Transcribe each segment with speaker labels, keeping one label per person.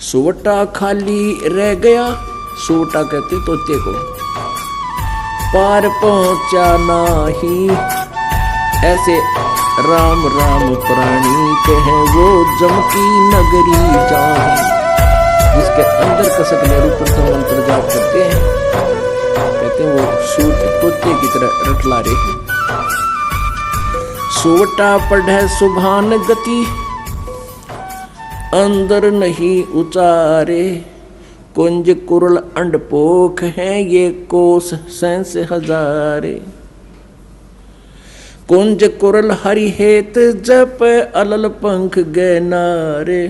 Speaker 1: सुवटा खाली रह गया, सुवटा कहते तोते को, पार पहुंचा नाही, ऐसे राम राम प्राणी कहे वो जम की नगरी जाए। जिसके अंदर कसक नेहरू प्रथम मंत्र जाप करते हैं, कहते हैं वो सूत तोते की तरह रटला रहे। सुवटा पढ़े सुभान गति, अंदर नहीं उचारे, कुंज कुरल अंडपोख हैं ये कोस सैंस हजारे। कुंज कुरल हरि हेत जप अलल पंख गए नारे,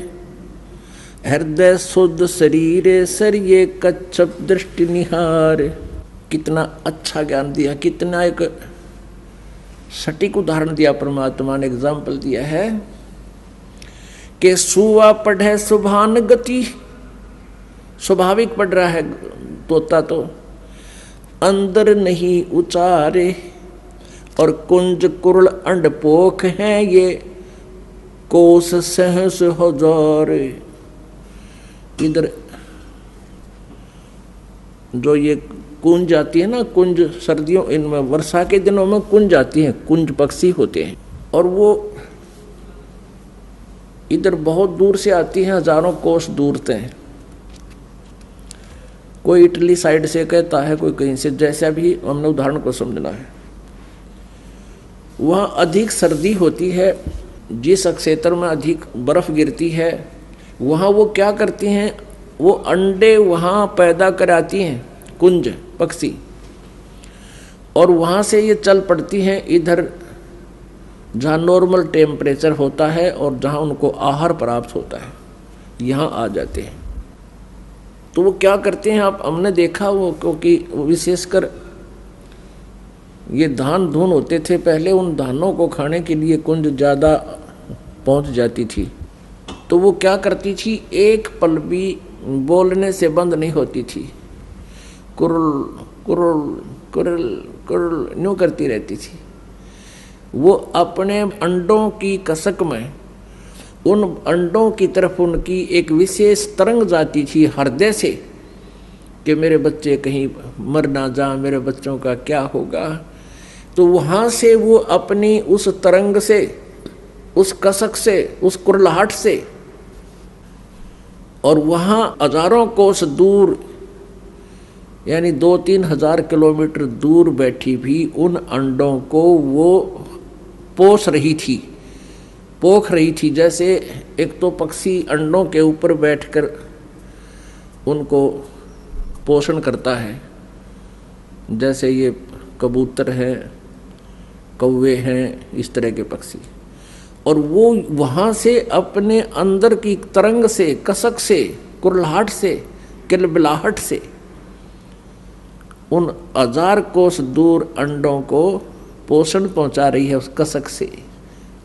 Speaker 1: हृदय शुद्ध शरीर सर ये कच्छप दृष्टि निहार। कितना अच्छा ज्ञान दिया, कितना एक सटीक उदाहरण दिया परमात्मा ने, एग्जाम्पल दिया है कि सुवा पढ़े सुभान गति, स्वाभाविक पढ़ रहा है तोता तो, अंदर नहीं उचारे, और कुंज कुरल अंडपोख हैं ये कोस सहस हजार। इधर जो ये कुंज आती है ना, कुंज सर्दियों इनमें वर्षा के दिनों में कुंज आती है, कुंज पक्षी होते हैं, और वो इधर बहुत दूर से आती हैं, हजारों कोस दूर से। कोई इटली साइड से कहता है, कोई कहीं से, जैसा भी हमने उदाहरण को समझना है। वहाँ अधिक सर्दी होती है, जिस क्षेत्र में अधिक बर्फ गिरती है वहाँ वो क्या करती हैं, वो अंडे वहाँ पैदा कराती हैं, कुंज पक्षी, और वहाँ से ये चल पड़ती हैं इधर जहाँ नॉर्मल टेम्परेचर होता है और जहाँ उनको आहार प्राप्त होता है, यहाँ आ जाते हैं। तो वो क्या करते हैं, आप हमने देखा वो, क्योंकि विशेषकर ये धान धुन होते थे पहले, उन धानों को खाने के लिए कुंज ज़्यादा पहुँच जाती थी। तो वो क्या करती थी, एक पल भी बोलने से बंद नहीं होती थी, कुरुल कुरुल कुरुल कुरुल यूँ करती रहती थी। वो अपने अंडों की कसक में उन अंडों की तरफ उनकी एक विशेष तरंग जाती थी हृदय से, कि मेरे बच्चे कहीं मर ना जा, मेरे बच्चों का क्या होगा। तो वहाँ से वो अपनी उस तरंग से, उस कसक से, उस कुरलाहट से, और वहाँ हजारों कोस दूर यानी 2-3 हजार किलोमीटर दूर बैठी भी उन अंडों को वो पोष रही थी, पोख रही थी। जैसे एक तो पक्षी अंडों के ऊपर बैठकर उनको पोषण करता है, जैसे ये कबूतर है, कौवे हैं, इस तरह के पक्षी, और वो वहाँ से अपने अंदर की तरंग से, कसक से, कुरलाहट से, किलबिलाहट से उन हजार कोस दूर अंडों को पोषण पहुँचा रही है उस कसक से,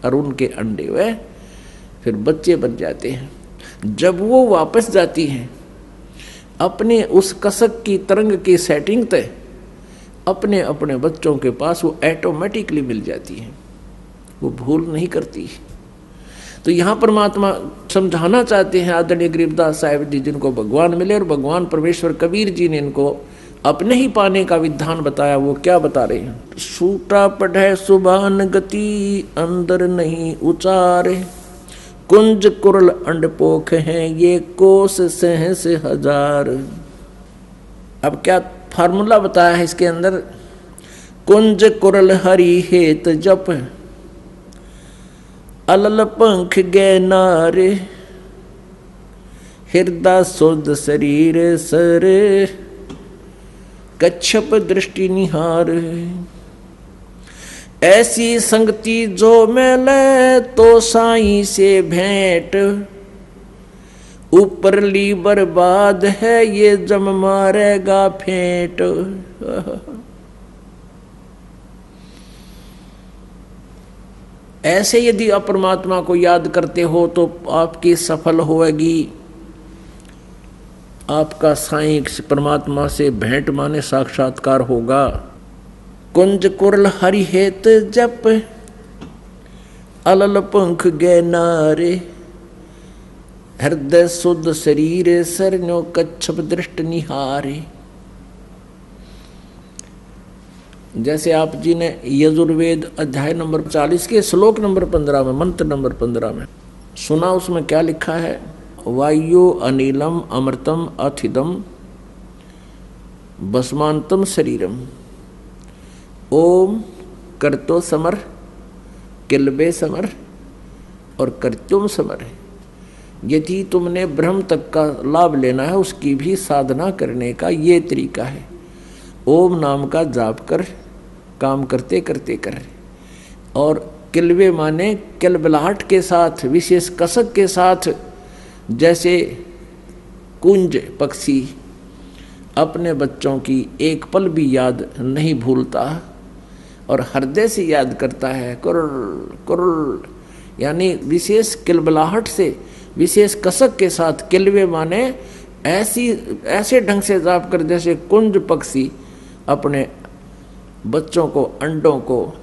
Speaker 1: और उनके अंडे वे फिर बच्चे बन जाते हैं। जब वो वापस जाती हैं अपने उस कसक की तरंग की सेटिंग तय, अपने अपने बच्चों के पास वो ऐटोमेटिकली मिल जाती है, वो भूल नहीं करती। तो यहाँ परमात्मा समझाना चाहते हैं आदरणीय गरीबदास साहिब जी, जिनको भगवान मिले, और भगवान परमेश्वर कबीर जी ने इनको अपने ही पाने का विधान बताया। वो क्या बता रहे हैं, सूटा पढ़े सुभान गति, अंदर नहीं उचारे, कुंज कुरल अंडपोख हैं ये कोस सहस हजार। अब क्या फार्मूला बताया है इसके अंदर, कुंज कुरल हरि हेत जप अलल पंख गए नारे, हृदय शुद्ध शरीर सर कच्छप दृष्टि निहार। ऐसी संगति जो मिले तो साईं से भेंट, ऊपरली बर्बाद है ये जम मारेगा फेंट। ऐसे यदि आप परमात्मा को याद करते हो तो आपकी सफल होएगी, आपका साईं परमात्मा से भेंट माने साक्षात्कार होगा। कुंज कुरल हरि हेत जप अलल पंख गए नारे, हृदय शुद्ध शरीर सरन्यो कच्छप दृष्ट निहारे। जैसे आप जी ने यजुर्वेद अध्याय नंबर 40 के श्लोक नंबर 15 में, मंत्र नंबर 15 में सुना, उसमें क्या लिखा है? वायु अनिलम अमृतम अथिदम भस्मांतम शरीरम ओम करतो समर किलबे समर और कर्त्युम समर। यदि तुमने ब्रह्म तक का लाभ लेना है, उसकी भी साधना करने का ये तरीका है। ओम नाम का जाप कर, काम करते करते कर। और किलबे माने किलबिलाहट के साथ, विशेष कसक के साथ, जैसे कुंज पक्षी अपने बच्चों की एक पल भी याद नहीं भूलता और हृदय से याद करता है, कुरुल कुरुल, यानी विशेष किलबिलाहट से, विशेष कसक के साथ। किलबे माने ऐसे ढंग से जाप कर जैसे कुंज पक्षी अपने बच्चों को, अंडों को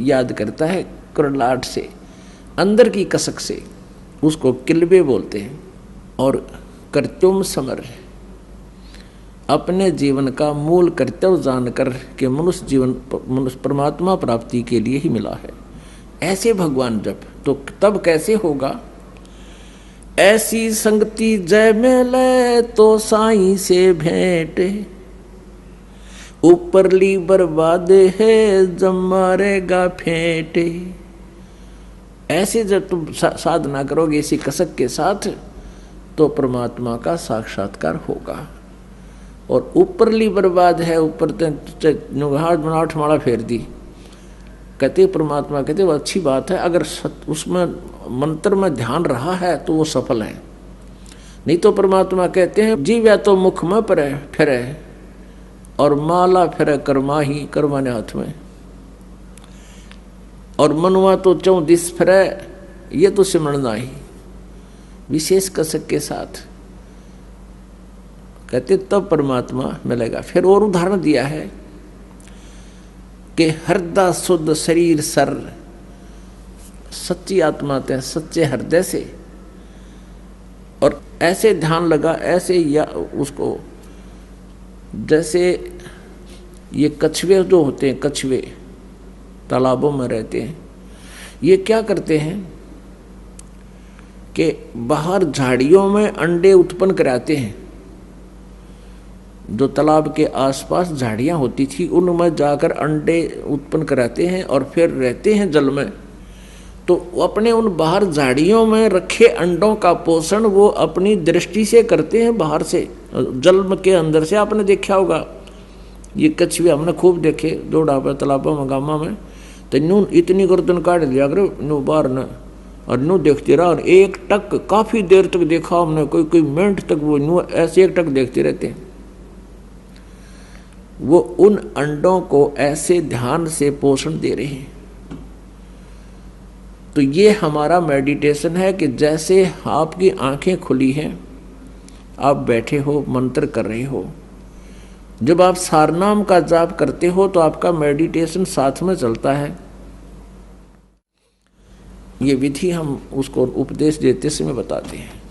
Speaker 1: याद करता है कुरलाहट से, अंदर की कसक से, उसको किलबे बोलते हैं। और कर्त्युम समर, अपने जीवन का मूल कर्तव्य जानकर कि मनुष्य जीवन मनुष्य परमात्मा प्राप्ति के लिए ही मिला है, ऐसे भगवान जब, तो तब कैसे होगा? ऐसी संगति जय मिले तो साईं से भेंट, ऊपरली बर्बाद है जब मारेगा फेंट। ऐसे जब तुम साधना करोगे इसी कसक के साथ, तो परमात्मा का साक्षात्कार होगा। और ऊपरली बर्बाद है, ऊपर हाथ माला फेर दी, कहते परमात्मा कहते वो अच्छी बात है, अगर उसमें मंत्र में ध्यान रहा है तो वो सफल है। नहीं तो परमात्मा कहते हैं जीव या तो मुख में परे फिरे और माला फिरे कर्मा ही, कर्मा ने हाथ में, और मनुआ तो चौ दिस फिरे, ये तो सिमरना ही। विशेष कसक के साथ कहते तब परमात्मा मिलेगा। फिर और उदाहरण दिया है कि हृदय शुद्ध शरीर सर, सच्ची आत्मा ते सच्चे हृदय से, और ऐसे ध्यान लगा, ऐसे या उसको, जैसे ये कछुए जो होते हैं, कछुए तालाबों में रहते हैं, ये क्या करते हैं कि बाहर झाड़ियों में अंडे उत्पन्न कराते हैं। जो तालाब के आसपास झाड़ियां होती थी उनमें जाकर अंडे उत्पन्न कराते हैं और फिर रहते हैं जल में। तो अपने उन बाहर झाड़ियों में रखे अंडों का पोषण वो अपनी दृष्टि से करते हैं, बाहर से, जल के अंदर से। आपने देखा होगा ये कछुए, हमने खूब देखे दौड़ा पर तालाबों में, गामा में, तो न्यू इतनी गर्दन काट दिया करे न्यू बाहर न, और न्यू देखते रहा, और एक टक काफी देर तक देखा हमने, कोई मिनट तक वो न्यू ऐसे एक टक देखते रहते हैं। वो उन अंडों को ऐसे ध्यान से पोषण दे रहे हैं। तो ये हमारा मेडिटेशन है कि जैसे आपकी आंखें खुली हैं, आप बैठे हो, मंत्र कर रहे हो, जब आप सारनाम का जाप करते हो तो आपका मेडिटेशन साथ में चलता है। ये विधि हम उसको उपदेश देते समय बताते हैं।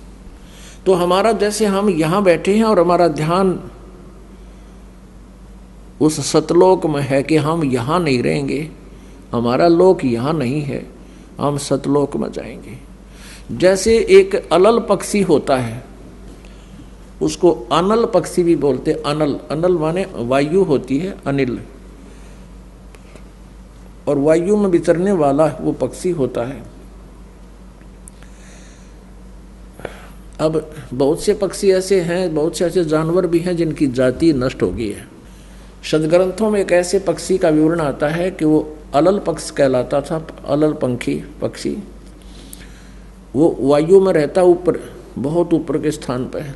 Speaker 1: तो हमारा जैसे हम यहाँ बैठे हैं और हमारा ध्यान उस सतलोक में है कि हम यहाँ नहीं रहेंगे, हमारा लोक यहाँ नहीं है, हम सतलोक में जाएंगे। जैसे एक अलल पक्षी होता है, उसको अनल पक्षी भी बोलते। अनल, अनल माने वायु होती है, अनिल, और वायु में विचरने वाला वो पक्षी होता है। अब बहुत से पक्षी ऐसे हैं, बहुत से ऐसे जानवर भी हैं जिनकी जाति नष्ट हो गई है। सदग्रंथों में एक ऐसे पक्षी का विवरण आता है कि वो अलल पक्ष कहलाता था, अलल पंखी पक्षी। वो वायु में रहता, ऊपर, बहुत ऊपर के स्थान पर है,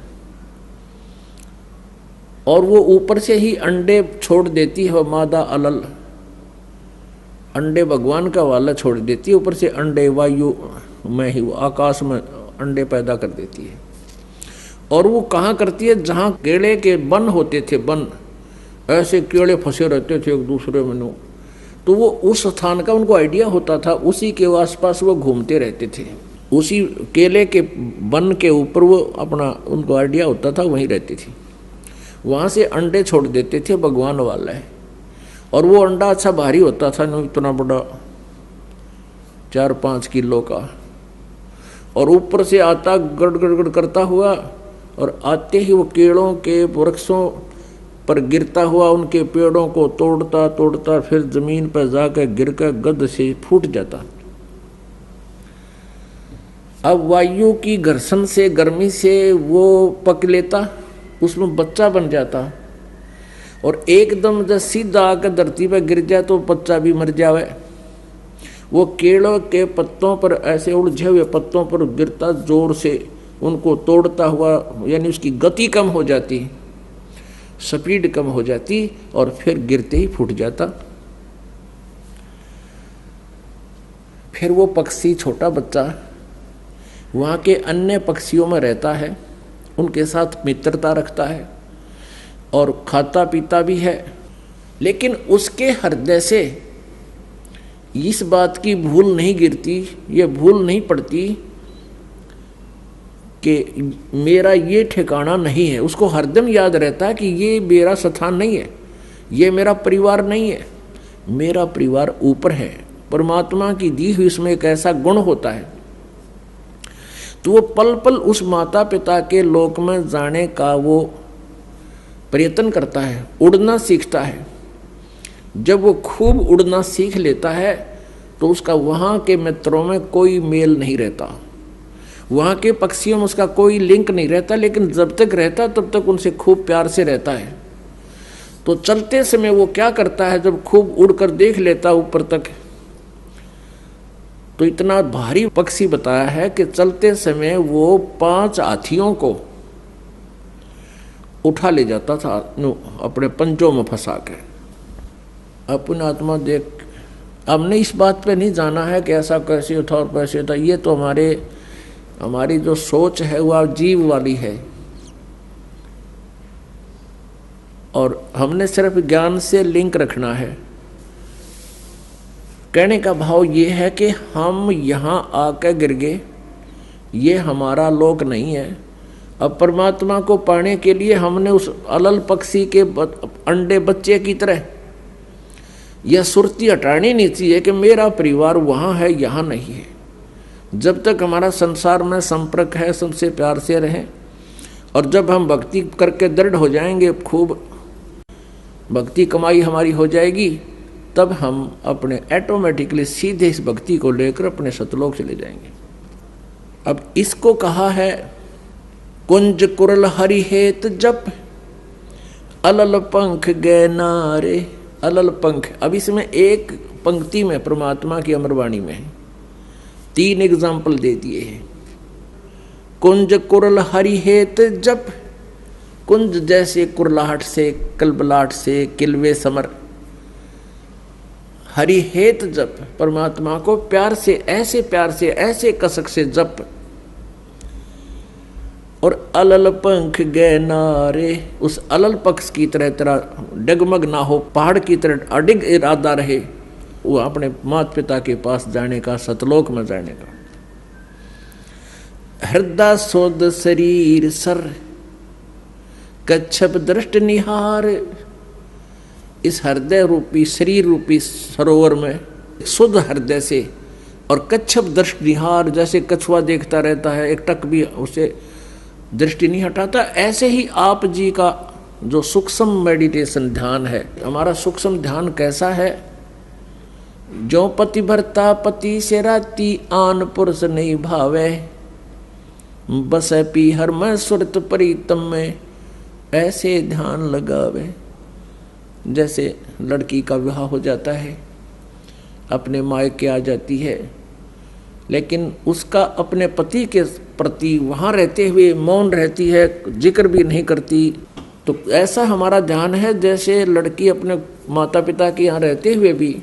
Speaker 1: और वो ऊपर से ही अंडे छोड़ देती है। मादा अलल अंडे भगवान का वाला छोड़ देती है, ऊपर से अंडे वायु में ही, आकाश में अंडे पैदा कर देती है। और वो कहाँ करती है? जहाँ केले के वन होते थे, वन, ऐसे केले फंसे रहते थे एक दूसरे में, तो वो उस स्थान का उनको आइडिया होता था, उसी के आसपास वो घूमते रहते थे। उसी केले के वन के ऊपर वो अपना उनको आइडिया होता था, वहीं रहती थी। वहाँ से अंडे छोड़ देते थे, भगवान वाला है। और वो अंडा अच्छा भारी होता था, नहीं इतना बड़ा 4-5 किलो का, और ऊपर से आता गड़ गड़ गड़ करता हुआ, और आते ही वो केलों के वृक्षों पर गिरता हुआ उनके पेड़ों को तोड़ता तोड़ता फिर जमीन पर जाकर गिर कर गद से फूट जाता। अब वायु की घर्षण से, गर्मी से वो पक लेता, उसमें बच्चा बन जाता, और एकदम जब सीधा आकर धरती पर गिर जाए तो बच्चा भी मर जावे। वो केलों के पत्तों पर, ऐसे उलझे हुए पत्तों पर गिरता, जोर से उनको तोड़ता हुआ, यानी उसकी गति कम हो जाती, स्पीड कम हो जाती, और फिर गिरते ही फूट जाता। फिर वो पक्षी, छोटा बच्चा, वहाँ के अन्य पक्षियों में रहता है, उनके साथ मित्रता रखता है और खाता पीता भी है। लेकिन उसके हृदय से इस बात की भूल नहीं गिरती, ये भूल नहीं पड़ती कि मेरा ये ठिकाना नहीं है। उसको हरदम याद रहता है कि ये मेरा स्थान नहीं है, ये मेरा परिवार नहीं है, मेरा परिवार ऊपर है। परमात्मा की दी हुई इसमें एक ऐसा गुण होता है, तो वो पल पल उस माता पिता के लोक में जाने का वो प्रयत्न करता है, उड़ना सीखता है। जब वो खूब उड़ना सीख लेता है तो उसका वहाँ के मित्रों में कोई मेल नहीं रहता, वहाँ के पक्षियों में उसका कोई लिंक नहीं रहता, लेकिन जब तक रहता तब तक उनसे खूब प्यार से रहता है। तो चलते समय वो क्या करता है, जब खूब उड़कर देख लेता ऊपर तक, तो इतना भारी पक्षी बताया है कि चलते समय वो 5 हाथियों को उठा ले जाता था अपने पंजों में फंसा के। अपनी आत्मा देख, हमने इस बात पे नहीं जाना है कि ऐसा कैसे था और कैसे था, ये तो हमारी जो सोच है वह जीव वाली है, और हमने सिर्फ ज्ञान से लिंक रखना है। कहने का भाव ये है कि हम यहाँ आकर गिर गए, ये हमारा लोक नहीं है। अब परमात्मा को पाने के लिए हमने उस अलल पक्षी के अंडे बच्चे की तरह यह सुरती हटानी नहीं चाहिए कि मेरा परिवार वहाँ है, यहाँ नहीं है। जब तक हमारा संसार में संपर्क है, सबसे प्यार से रहें, और जब हम भक्ति करके दृढ़ हो जाएंगे, खूब भक्ति कमाई हमारी हो जाएगी, तब हम अपने ऑटोमेटिकली सीधे इस भक्ति को लेकर अपने सतलोक चले जाएंगे। अब इसको कहा है कुंज कुरल हरि हेत जप, अलल पंख गए नारे। अलल पंख, अब इसमें एक पंक्ति में परमात्मा की अमरवाणी में 3 एग्जाम्पल दे दिए हैं। कुंज कुरल हरि हेत जप, कुंज जैसे कुरलाहट से, कलबलाहट से, किलवे समर, हरि हेत जप, परमात्मा को प्यार से, ऐसे कसक से जप। और अलल पंख गए नारे, उस अलल पक्ष की तरह डगमग ना हो, पहाड़ की तरह अडिग इरादा रहे, वो अपने माता पिता के पास जाने का, सतलोक में जाने का। हृदय सोद शरीर सर, कच्छप दृष्ट निहार। इस हृदय रूपी, शरीर रूपी सरोवर में शुद्ध हृदय से, और कच्छप दृष्ट निहार, जैसे कछुआ देखता रहता है, एक टक भी उसे दृष्टि नहीं हटाता, ऐसे ही आप जी का जो सूक्ष्म मेडिटेशन ध्यान है, हमारा सूक्ष्म ध्यान कैसा है? जो पति भरता पति से राती, आन पुरुष नहीं भावे, बस पी हर मैं सुरत प्रीतम में, ऐसे ध्यान लगावे। जैसे लड़की का विवाह हो जाता है, अपने मायके आ जाती है, लेकिन उसका अपने पति के प्रति वहाँ रहते हुए मौन रहती है, जिक्र भी नहीं करती। तो ऐसा हमारा ध्यान है जैसे लड़की अपने माता पिता के यहाँ रहते हुए भी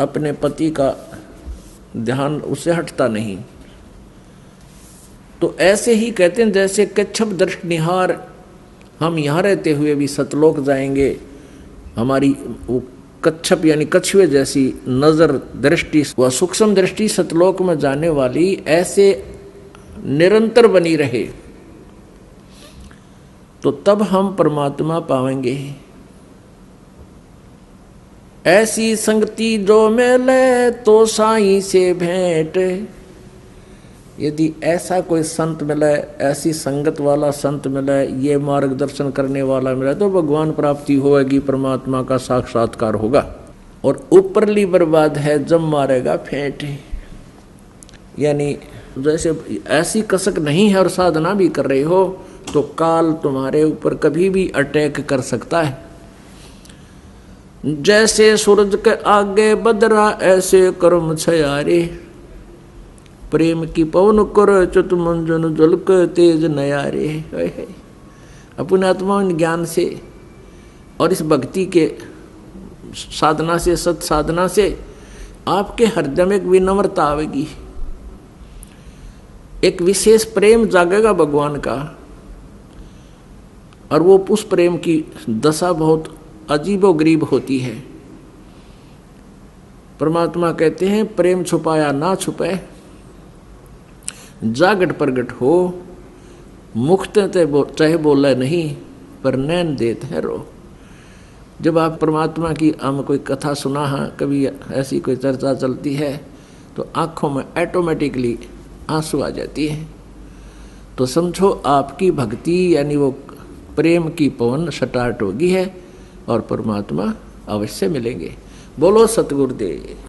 Speaker 1: अपने पति का ध्यान उससे हटता नहीं। तो ऐसे ही कहते हैं जैसे कच्छप दृष्ट निहार, हम यहाँ रहते हुए भी सतलोक जाएंगे, हमारी वो कच्छप यानी कछुए जैसी नजर दृष्टि व सूक्ष्म दृष्टि सतलोक में जाने वाली ऐसे निरंतर बनी रहे, तो तब हम परमात्मा पाएंगे। ऐसी संगति जो मिले तो साईं से भेंट, यदि ऐसा कोई संत मिले, ऐसी संगत वाला संत मिले, ये मार्गदर्शन करने वाला मिले, तो भगवान प्राप्ति होगी, परमात्मा का साक्षात्कार होगा। और ऊपरली बर्बाद है जब मारेगा फेंट, यानी जैसे ऐसी कसक नहीं है और साधना भी कर रहे हो तो काल तुम्हारे ऊपर कभी भी अटैक कर सकता है। जैसे सूरज के आगे बदरा ऐसे कर्म छयारे, प्रेम की पवन कर चुत मंजन जलक तेज नयारे। अपने आत्मा ज्ञान से और इस भक्ति के साधना से, सत साधना से आपके हृदय में एक विनम्रता आवेगी, एक विशेष प्रेम जागेगा भगवान का। और वो उस प्रेम की दशा बहुत अजीबो गरीब होती है। परमात्मा कहते हैं प्रेम छुपाया ना छुपे, जागट प्रगट हो, मुक्त चाहे बोले नहीं पर नैन देते हैं रो। जब आप परमात्मा की हम कोई कथा सुना है, कभी ऐसी कोई चर्चा चलती है, तो आंखों में ऑटोमेटिकली आंसू आ जाती है। तो समझो आपकी भक्ति यानी वो प्रेम की पवन स्टार्ट होगी है और परमात्मा अवश्य मिलेंगे। बोलो सतगुरुदेव।